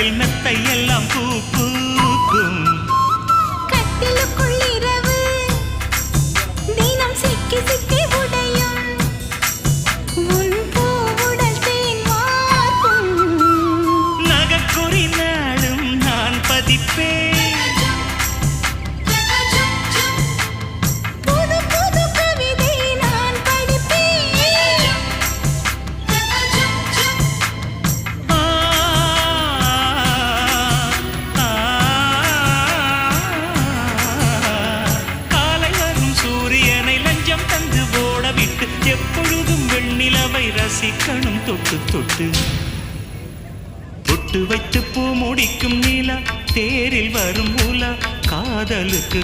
கட்டில் மெத்தை எல்லாம் பூக்கும். கட்டிலுக்குள் இரவு தினம் சிக்கி சிக்கி உடையும். உன் பூவுடல் தேன் வார்க்கும். நகக்குறி நாளும் நான் பதிப்பேன். புது புது கவிதை நான் படிப்பேன். காலை வரும் சூரியனை லஞ்சம் தந்து ஓட விட்டு எப்பொழுதும் வெண்ணிலவை ரசிக்கணும் தொட்டு தொட்டு. பொட்டு வைத்து பூ முடிக்கும் நிலா தேரில் வரும் உலா காதலுக்கு